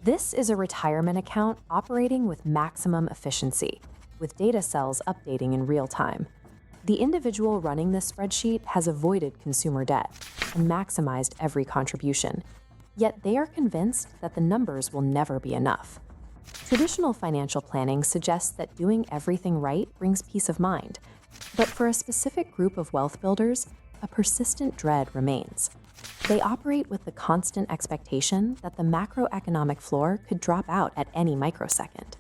This is a retirement account operating with maximum efficiency, with data cells updating in real time. The individual running this spreadsheet has avoided consumer debt and maximized every contribution, yet they are convinced that the numbers will never be enough. Traditional financial planning suggests that doing everything right brings peace of mind, but for a specific group of wealth builders, a persistent dread remains. They operate with the constant expectation that the macroeconomic floor could drop out at any microsecond.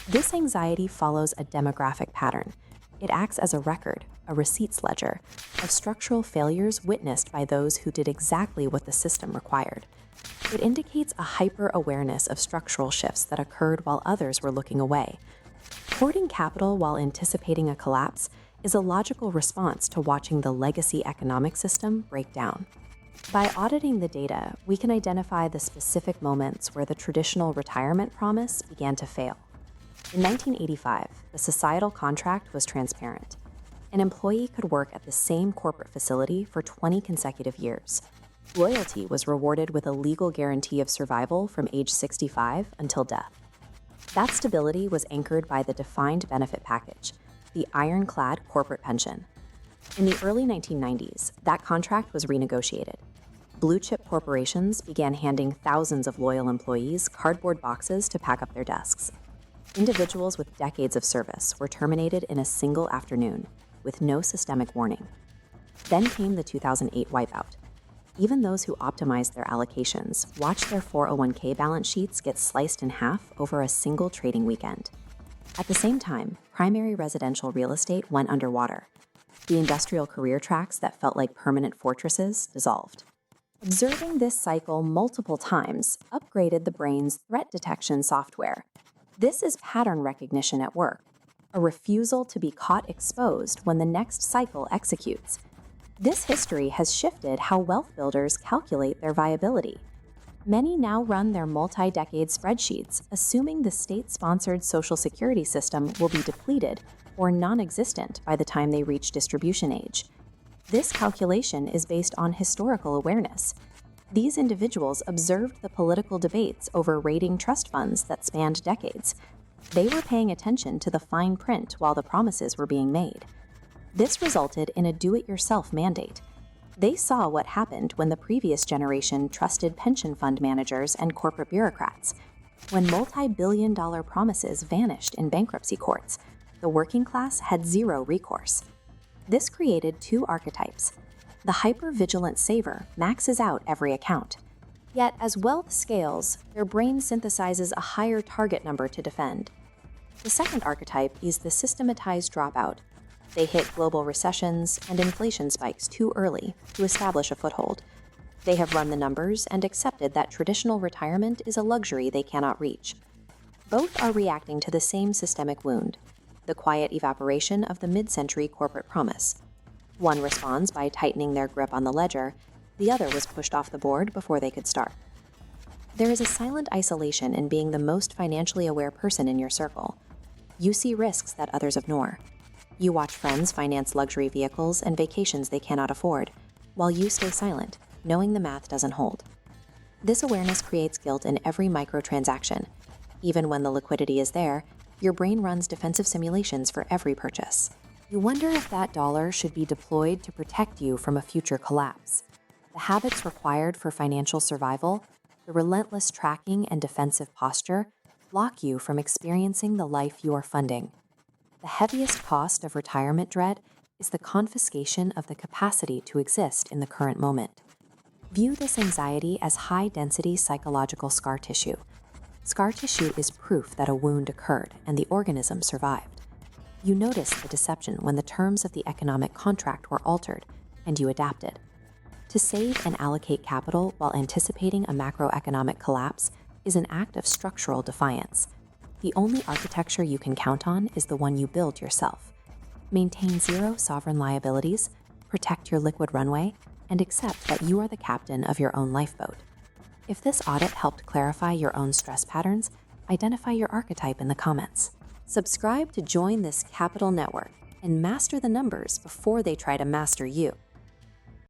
This anxiety follows a demographic pattern. It acts as a record, a receipts ledger, of structural failures witnessed by those who did exactly what the system required. It indicates a hyper-awareness of structural shifts that occurred while others were looking away. Hoarding capital while anticipating a collapse is a logical response to watching the legacy economic system break down. By auditing the data, we can identify the specific moments where the traditional retirement promise began to fail. In 1985, the societal contract was transparent. An employee could work at the same corporate facility for 20 consecutive years. Loyalty was rewarded with a legal guarantee of survival from age 65 until death. That stability was anchored by the defined benefit package, the ironclad corporate pension. In the early 1990s, that contract was renegotiated. Blue-chip corporations began handing thousands of loyal employees cardboard boxes to pack up their desks. Individuals with decades of service were terminated in a single afternoon, with no systemic warning. Then came the 2008 wipeout. Even those who optimized their allocations watched their 401k balance sheets get sliced in half over a single trading weekend. At the same time, primary residential real estate went underwater. The industrial career tracks that felt like permanent fortresses dissolved. Observing this cycle multiple times upgraded the brain's threat detection software. This is pattern recognition at work, a refusal to be caught exposed when the next cycle executes. This history has shifted how wealth builders calculate their viability. Many now run their multi-decade spreadsheets, assuming the state-sponsored Social Security system will be depleted or non-existent by the time they reach distribution age. This calculation is based on historical awareness. These individuals observed the political debates over raiding trust funds that spanned decades. They were paying attention to the fine print while the promises were being made. This resulted in a do-it-yourself mandate. They saw what happened when the previous generation trusted pension fund managers and corporate bureaucrats. When multi-billion-dollar promises vanished in bankruptcy courts, the working class had zero recourse. This created two archetypes. The hyper-vigilant saver maxes out every account. Yet, as wealth scales, their brain synthesizes a higher target number to defend. The second archetype is the systematized dropout. They hit global recessions and inflation spikes too early to establish a foothold. They have run the numbers and accepted that traditional retirement is a luxury they cannot reach. Both are reacting to the same systemic wound, the quiet evaporation of the mid-century corporate promise. One responds by tightening their grip on the ledger, the other was pushed off the board before they could start. There is a silent isolation in being the most financially aware person in your circle. You see risks that others ignore. You watch friends finance luxury vehicles and vacations they cannot afford, while you stay silent, knowing the math doesn't hold. This awareness creates guilt in every microtransaction. Even when the liquidity is there, your brain runs defensive simulations for every purchase. You wonder if that dollar should be deployed to protect you from a future collapse. The habits required for financial survival, the relentless tracking and defensive posture, block you from experiencing the life you are funding. The heaviest cost of retirement dread is the confiscation of the capacity to exist in the current moment. View this anxiety as high-density psychological scar tissue. Scar tissue is proof that a wound occurred and the organism survived. You noticed the deception when the terms of the economic contract were altered, and you adapted. To save and allocate capital while anticipating a macroeconomic collapse is an act of structural defiance. The only architecture you can count on is the one you build yourself. Maintain zero sovereign liabilities, protect your liquid runway, and accept that you are the captain of your own lifeboat. If this audit helped clarify your own stress patterns, identify your archetype in the comments. Subscribe to join this capital network and master the numbers before they try to master you.